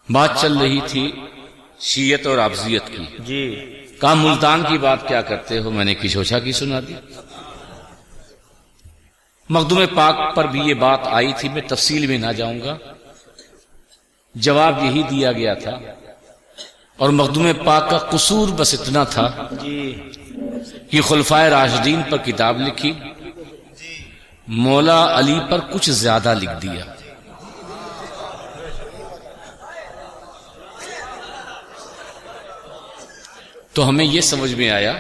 بات چل رہی تھی شیعت اور افضیت کی جی کہا ملتان کی بات کیا کرتے ہو، میں نے کشوشا کی سنا دی۔ مخدوم پاک پر بھی یہ بات آئی تھی، میں تفصیل میں نہ جاؤں گا، جواب یہی دیا گیا تھا، اور مخدوم پاک کا قصور بس اتنا تھا جی کہ خلفائے راشدین پر کتاب لکھی، مولا علی پر کچھ زیادہ لکھ دیا۔ تو ہمیں یہ سمجھ میں آیا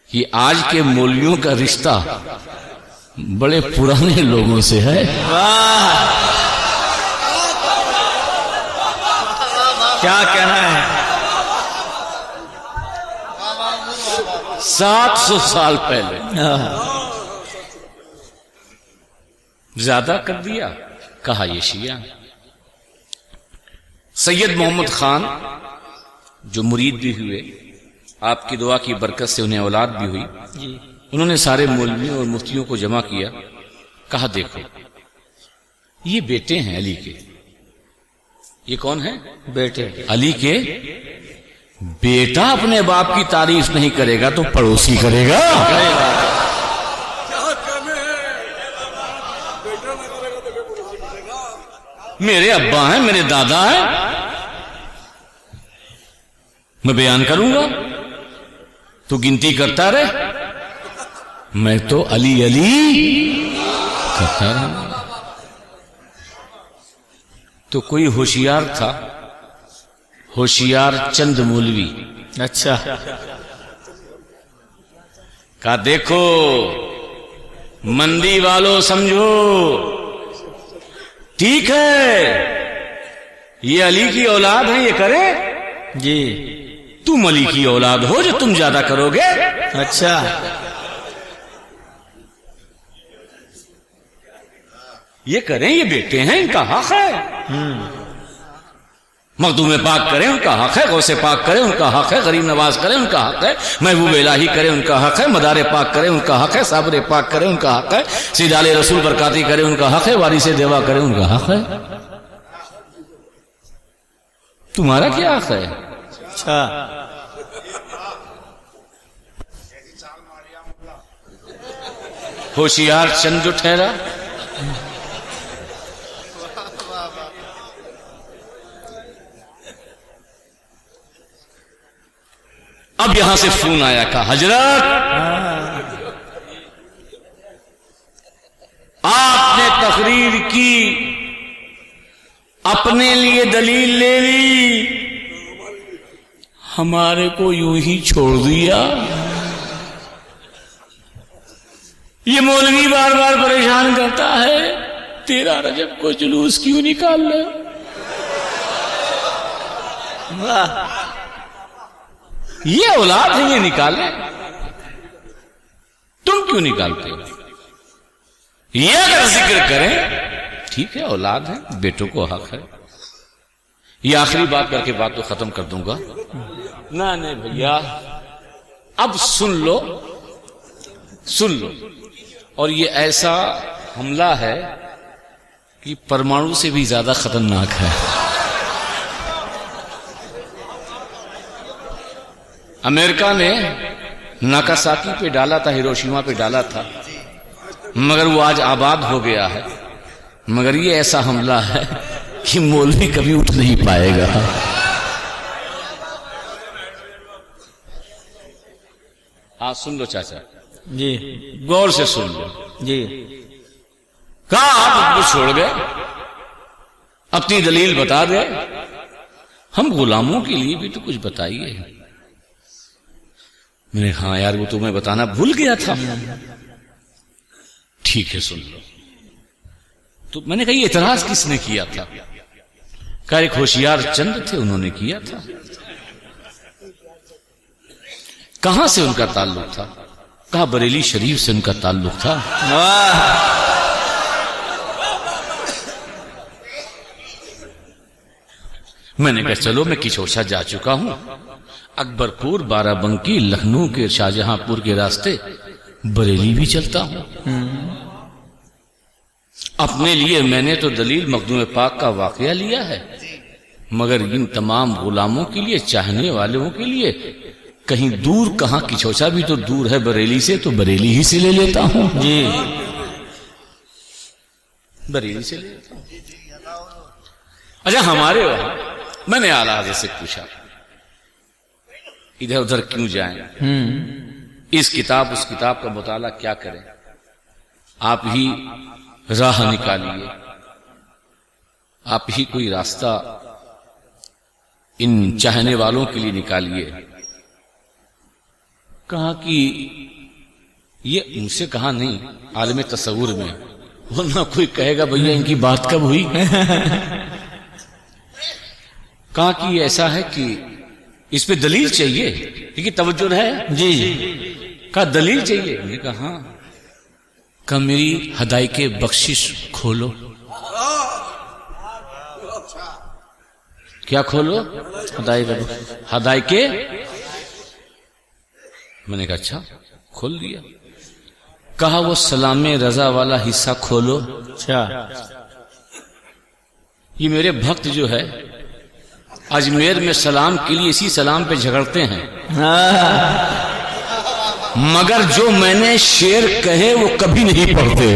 کہ آج کے مولویوں کا رشتہ بڑے پرانے لوگوں سے ہے۔ واہ کیا کہنا ہے، 700 سال پہلے زیادہ کر دیا، کہا یہ شیعہ۔ سید محمد خان جو مرید بھی ہوئے، آپ کی دعا کی برکت سے انہیں اولاد بھی ہوئی، جی انہوں نے سارے مولویوں اور مفتیوں کو جمع کیا، کہا دیکھو یہ بیٹے ہیں علی کے، یہ کون ہیں؟ بیٹے علی کے۔ بیٹا اپنے باپ کی تعریف نہیں کرے گا تو پڑوسی کرے گا۔ میرے ابا ہیں، میرے دادا ہیں، میں بیان کروں گا تو گنتی کرتا رہے، میں تو علی علی کرتا رہا۔ تو کوئی ہوشیار تھا، ہوشیار چند مولوی، اچھا کہا دیکھو مندی والوں سمجھو، ٹھیک ہے یہ علی کی اولاد ہے، یہ کرے، جی تم علی کی اولاد ہو جو تم زیادہ کرو گے۔ اچھا یہ کریں، یہ بیٹے ہیں، ان کا حق ہے۔ مخدوم پاک کریں، ان کا حق ہے، غوث پاک کریں، ان کا حق ہے، غریب نواز کریں، ان کا حق ہے، محبوب الہی کریں، ان کا حق ہے، مدار پاک کریں، ان کا حق ہے، صابر پاک کریں، ان کا حق ہے، سید آل رسول برکاتی کریں، ان کا حق ہے، وارث دیوا کریں، ان کا حق ہے۔ تمہارا کیا حق ہے؟ اچھا ہوشیار چند جو ٹھہرا، اب یہاں سے فون آیا، کہا حضرت آپ نے تقریر کی، اپنے لیے دلیل لے لی، ہمارے کو یوں ہی چھوڑ دیا۔ یہ مولوی بار بار پریشان کرتا ہے 13 رجب کو جلوس کیوں نکال رہے؟ واہ یہ اولاد ہے، یہ نکالے، تم کیوں نکالتے ہو؟ یہ اگر ذکر کریں ٹھیک ہے، اولاد ہے، بیٹوں کو حق ہے۔ یہ آخری بات کر کے بات تو ختم کر دوں گا۔ نہیں بھیا اب سن لو، سن لو، اور یہ ایسا حملہ ہے کہ پرمانو سے بھی زیادہ خطرناک ہے۔ امریکہ نے ناکاساکی پہ ڈالا تھا، ہیروشیما پہ ڈالا تھا، مگر وہ آج آباد ہو گیا ہے، مگر یہ ایسا حملہ ہے کہ مولوی کبھی اٹھ نہیں پائے گا۔ ہاں سن لو چاچا، جی غور سے سن لو۔ جی کہا آپ ان کو چھوڑ گئے، اپنی دلیل بتا گئے، ہم غلاموں کے لیے بھی تو کچھ بتائیے۔ میں نے ہاں یار وہ تو میں بتانا بھول گیا تھا۔ ٹھیک ہے سن لو۔ تو میں نے کہا یہ اعتراض کس نے کیا تھا؟ کہا ایک ہوشیار چند تھے، انہوں نے کیا تھا۔ کہاں سے ان کا تعلق تھا؟ کہا بریلی شریف سے ان کا تعلق تھا۔ واہ میں نے کہا چلو میں کچھوچا جا چکا ہوں، اکبر پور، بارہ بنکی، لکھنؤ کے شاہجہاں پور کے راستے بریلی بھی چلتا ہوں۔ اپنے لیے میں نے تو دلیل مخدوم پاک کا واقعہ لیا ہے، مگر ان تمام غلاموں کے لیے، چاہنے والوں کے لیے کہیں دور کہاں کچھوچا بھی تو دور ہے بریلی سے، تو بریلی ہی سے لے لیتا ہوں جی بریلی سے لے لیتا ہوں۔ اچھا ہمارے وہاں میں نے اعلیٰ حضرت سے پوچھا ادھر ادھر کیوں جائیں، اس کتاب اس کتاب کا مطالعہ کیا کریں، آپ ہی راہ نکالیے، آپ ہی کوئی راستہ ان چاہنے والوں کے لیے نکالیے۔ کہا کہ یہ مجھ سے کہا نہیں، عالم تصور میں، ورنہ کوئی کہے گا بھیا ان کی بات کب ہوئی۔ کہا کہ یہ ایسا ہے کہ اس پہ دلیل چاہیے، لیکن توجہ ہے جی کہا دلیل چاہیے، میں نے کہا ہاں۔ کہا میری ہدایت بخشش کھولو۔ کیا کھولو؟ ہدایت کے۔ میں نے کہا اچھا، کھول دیا۔ کہا وہ سلام رضا والا حصہ کھولو۔ اچھا یہ میرے بھکت جو ہے اجمیر میں سلام کے لیے اسی سلام پہ جھگڑتے ہیں، مگر جو میں نے شعر کہے وہ کبھی نہیں پڑھتے۔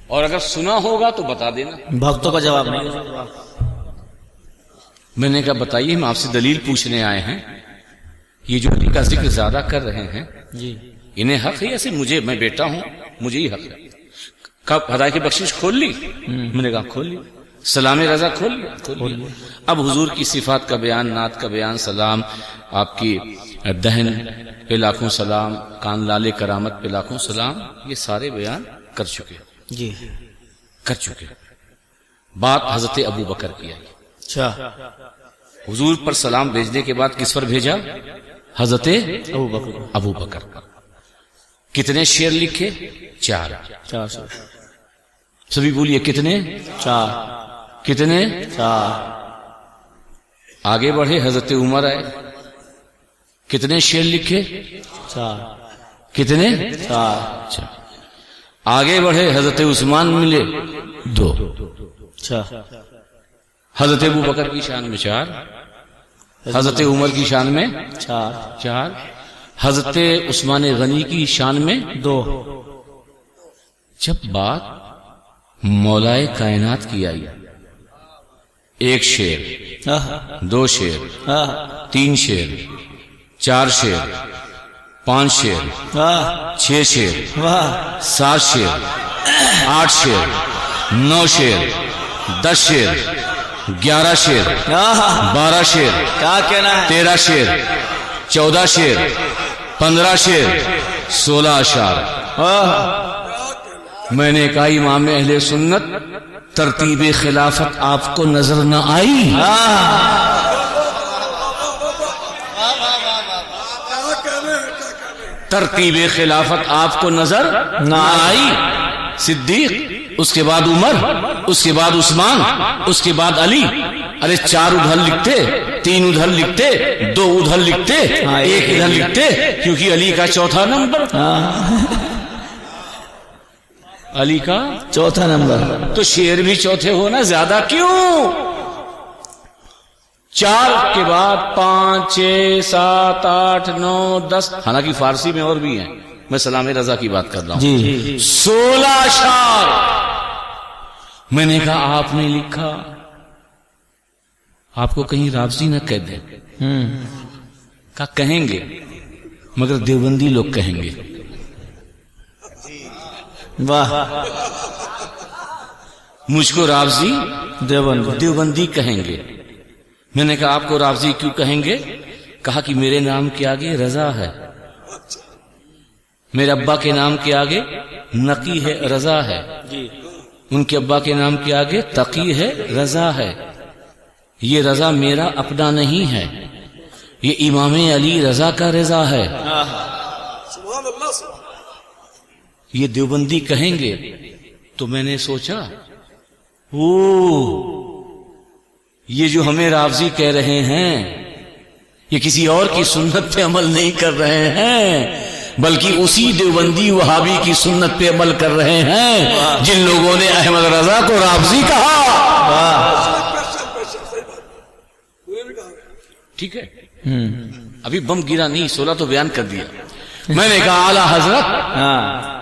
اور اگر سنا ہوگا تو بتا دینا۔ بھکتوں کا جواب نہیں۔ میں نے کہا بتائیے، ہم آپ سے دلیل پوچھنے آئے ہیں، یہ جو علی کا ذکر زیادہ کر رہے ہیں جی انہیں حق ہے ایسے؟ مجھے، میں بیٹا ہوں، مجھے ہی حق ہے۔ کب ہدایت کی بخشش کھول لی؟ میں نے کہا کھول لی۔ سلام رضا کھول لی؟ کھول لی۔ اب حضور کی صفات کا بیان، نعت کا بیان، سلام، آپ کی دہن پہ لاکھوں سلام، کان لالے کرامت پہ لاکھوں سلام، یہ سارے بیان کر چکے جی کر چکے۔ بات حضرت ابو بکر کی آئی۔ اچھا حضور پر سلام بھیجنے کے بعد کس پر بھیجا؟ حضرت ابو بکر ابو بکر پر۔ کتنے شعر لکھے؟ 4۔ 400 سبھی بولیے کتنے؟ 4 کتنے؟ 4 آگے بڑھے حضرت عمر آئے، کتنے شعر لکھے؟ 4 کتنے؟ 4 اچھا۔ آگے بڑھے حضرت عثمان ملے، 2۔ اچھا حضرت ابو بکر کی شان میں 4، حضرت عمر کی شان میں 4، حضرت عثمان غنی کی شان میں 2۔ جب بات مولائے کائنات کی آئی، 1 شعر، 2 شعر، 3 شعر، 4 شعر، 5 شعر، 6 شعر، 7 شعر، 8 شعر، 9 شعر، 10 شعر، 11 شعر، 12 شعر، کیا کہنا ہے؟ 13 شعر، 14 شعر، 15 شعر، 16 اشعار۔ میں نے کہا امام اہل سنت، ترتیب خلافت آپ کو نظر نہ آئی؟ ترتیب خلافت آپ کو نظر نہ آئی؟ صدیق، اس کے بعد عمر، اس کے بعد عثمان، اس کے بعد علی۔ ارے 4 ادھر لکھتے، 3 ادھر لکھتے، 2 ادھر لکھتے، 1 ادھر لکھتے، کیونکہ علی کا 4تھا نمبر، علی کا 4تھا نمبر، تو شعر بھی 4تھے ہونا، زیادہ کیوں؟ 4 کے بعد 5، 6، 7، 8، 9، 10، حالانکہ فارسی میں اور بھی ہیں، میں سلام رضا کی بات کر رہا ہوں، جی 16 اشعار۔ میں نے کہا آپ نے لکھا، آپ کو کہیں رابضی نہ کہہ دیں؟ کہا کہیں گے، مگر دیوبندی لوگ کہیں گے۔ واہ، مجھ کو رابضی دیوبندی کہیں گے۔ میں نے کہا آپ کو رابضی کیوں کہیں گے؟ کہا کہ میرے نام کے آگے رضا ہے، میرے ابا کے نام کے آگے نقی ہے، رضا ہے، ان کے ابا کے نام کے آگے تقی ہے، رضا ہے۔ یہ رضا میرا اپنا نہیں ہے، یہ امام علی رضا کا رضا ہے، یہ دیوبندی کہیں گے۔ تو میں نے سوچا یہ جو ہمیں رافضی کہہ رہے ہیں، یہ کسی اور کی سنت پہ عمل نہیں کر رہے ہیں، بلکہ اسی دیوبندی وہابی کی سنت پہ عمل کر رہے ہیں جن لوگوں نے احمد رضا کو رافضی کہا. ٹھیک ہے, ابھی بم گرا نہیں, 16 تو بیان کر دیا. میں نے کہا اعلی حضرت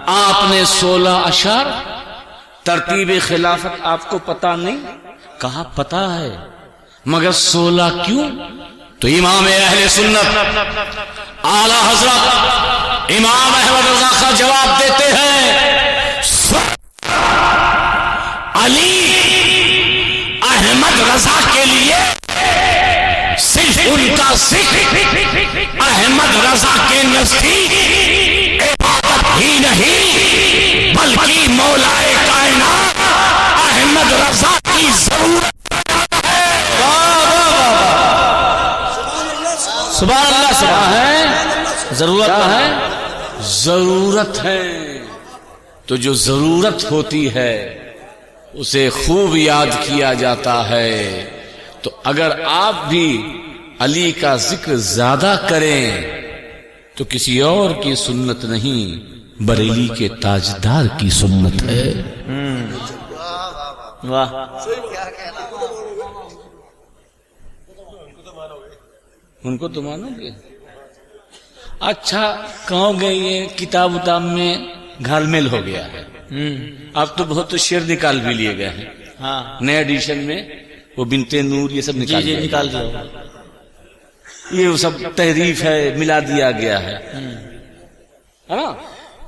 آپ نے 16 اشعار ترتیب خلافت آپ کو پتا نہیں؟ کہا پتا ہے, مگر 16 کیوں؟ تو امام اہل سنت اعلی حضرت امام احمد رضا کا جواب دیتے ہیں, علی احمد رضا کے لیے صرف ان کا ذکر احمد رضا کے نزدیک عبادت ہی نہیں بلکہ مولا کائنات احمد رضا کی ضرورت. سبحان اللہ, سبحان ہے, ضرورت ہے, ضرورت ہے. تو جو ضرورت ہوتی ہے اسے خوب یاد کیا جاتا ہے. تو اگر آپ بھی علی کا ذکر زیادہ کریں تو کسی اور کی سنت نہیں, بریلی کے تاجدار کی سنت ہے. واہ, ان کو تو مانو گے. اچھا کہو گے یہ کتاب اتاب میں گھال میل ہو گیا ہے, اب تو بہت شعر نکال بھی لیے گئے ہیں. ہاں, نئے ایڈیشن میں وہ بنتے نور یہ سب نکال جی نکال دیا, یہ سب تحریف ہے, ملا دیا گیا ہے نا,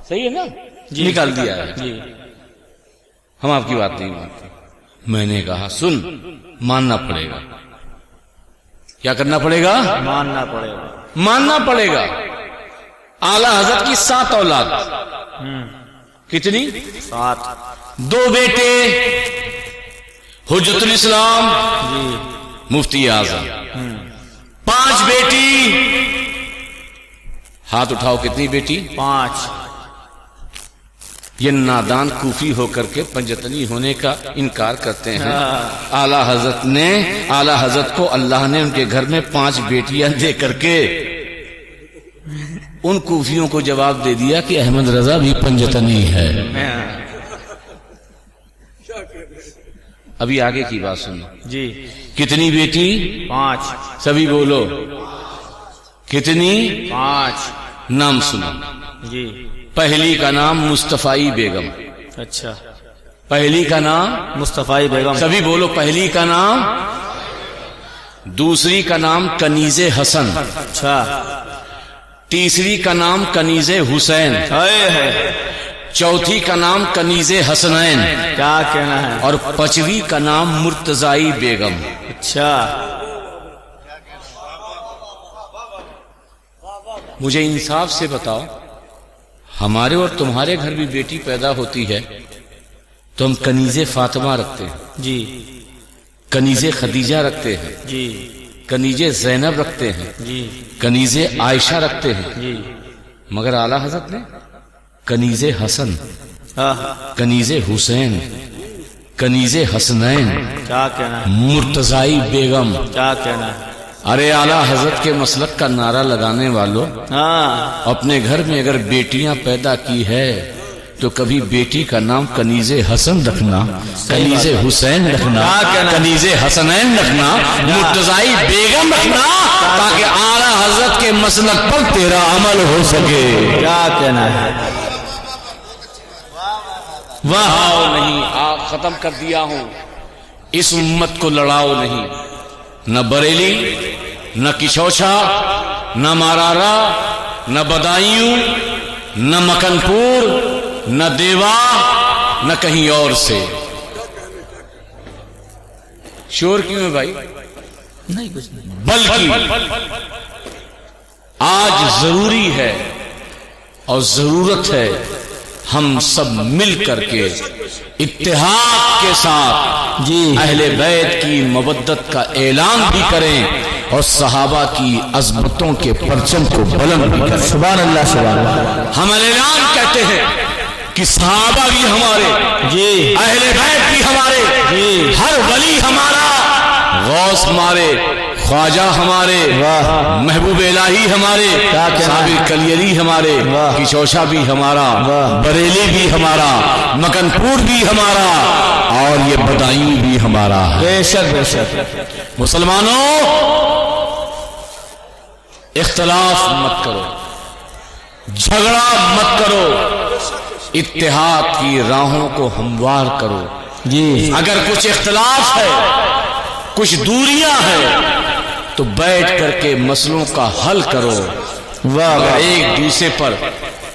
صحیح ہے نا, نکال دیا ہے. جی ہم آپ کی بات نہیں مانتے. میں نے کہا سن, ماننا پڑے گا. کیا کرنا پڑے گا؟ ماننا پڑے گا, ماننا پڑے گا. اعلی حضرت کی 7 اولاد. کتنی؟ 7. 2 بیٹے حجت الاسلام جی, مفتی اعظم, 5 بیٹی. ہاتھ اٹھاؤ کتنی بیٹی؟ 5. یہ نادان کوفی ہو کر کے پنجتنی ہونے کا انکار کرتے ہیں. اعلی حضرت کو اللہ نے ان کے گھر میں 5 بیٹیاں دے کر کے ان کوفیوں کو جواب دے دیا کہ احمد رضا بھی پنجتنی ہے. ابھی آگے کی بات سنو. جی, کتنی بیٹی؟ 5. سبھی بولو کتنی؟ 5. نام سنو. جی, پہلی کا نام مصطفی بیگم. اچھا, پہلی کا نام مصطفی بیگم. سبھی بولو پہلی کا نام. دوسری کا نام کنیز حسن. اچھا, تیسری کا نام کنیز حسین. ہے, چوتھی کا نام کنیز حسنین. کیا کہنا ہے؟ اور 5ویں کا نام مرتضائی بیگم. اچھا, مجھے انصاف سے بتاؤ, ہمارے اور تمہارے گھر بھی بیٹی پیدا ہوتی ہے تو ہم کنیز فاطمہ رکھتے ہیں, جی کنیز خدیجہ رکھتے ہیں, جی کنیز زینب رکھتے ہیں, جی کنیز عائشہ رکھتے ہیں. جی, مگر اعلی حضرت نے کنیز حسن, کنیز حسین, کنیز حسنین, کیا کہنا ہے؟ مرتضائی بیگم. کیا کہنا ہے؟ ارے اعلی حضرت کے مسلک کا نعرہ لگانے والوں, اپنے گھر میں اگر بیٹیاں پیدا کی ہے تو کبھی بیٹی کا نام کنیز حسن رکھنا, کنیز حسین رکھنا, کنیز حسنین رکھنا, مرتضائی بیگم رکھنا, تاکہ اعلی حضرت کے مسلک پر تیرا عمل ہو سکے. کیا کہنا ہے؟ واہ نہیں, ختم کر دیا ہوں. اس امت کو لڑاؤ نہیں, نہ بریلی, نہ کشوچا, نہ مارارا, نہ بدایوں, نہ مکن پور, نہ دیوا, نہ کہیں اور سے. شور کیوں ہے بھائی؟ نہیں کچھ نہیں, بلکہ آج ضروری ہے اور ضرورت ہے ہم سب مل کر کے اتحاد کے ساتھ جی اہل بیت کی مودت کا اعلان بھی کریں اور صحابہ کی عظمتوں کے پرچم کو بلند بھی کریں. سبحان اللہ, سبحان اللہ. ہم اعلان کہتے ہیں کہ صحابہ بھی ہمارے, جی اہل بیت بھی ہمارے, جی, ہر ولی ہمارا, غوث ہمارے, خواجہ ہمارے، واہ محبوب الہی ہمارے، کیا کہنا ہے؟ صابر کلیری ہمارے، واہ کشوشا بھی ہمارا، واہ بریلی بھی ہمارا، مکن پور بھی ہمارا، اور یہ بدایوں بھی ہمارا ہے۔ بے شک بے شک مسلمانوں اختلاف مت کرو، جھگڑا مت کرو، اتحاد کی راہوں کو ہموار کرو۔ جی اگر کچھ اختلاف ہے، کچھ دوریاں ہیں، تو بیٹھ کر کے مسئلوں کا حل کرو۔ واہ مگر واہ ایک دوسرے پر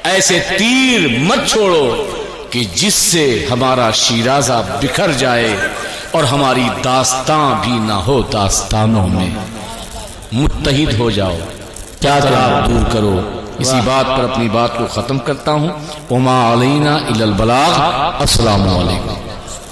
ایسے تیر مت چھوڑو کہ جس سے ہمارا شیرازہ بکھر جائے اور ہماری داستان بھی نہ ہو داستانوں میں۔ متحد ہو جاؤ، کیا اختلاف دور کرو۔ اسی بات پر اپنی بات کو ختم کرتا ہوں۔ وما علینا الا البلاغ۔ السلام علیکم۔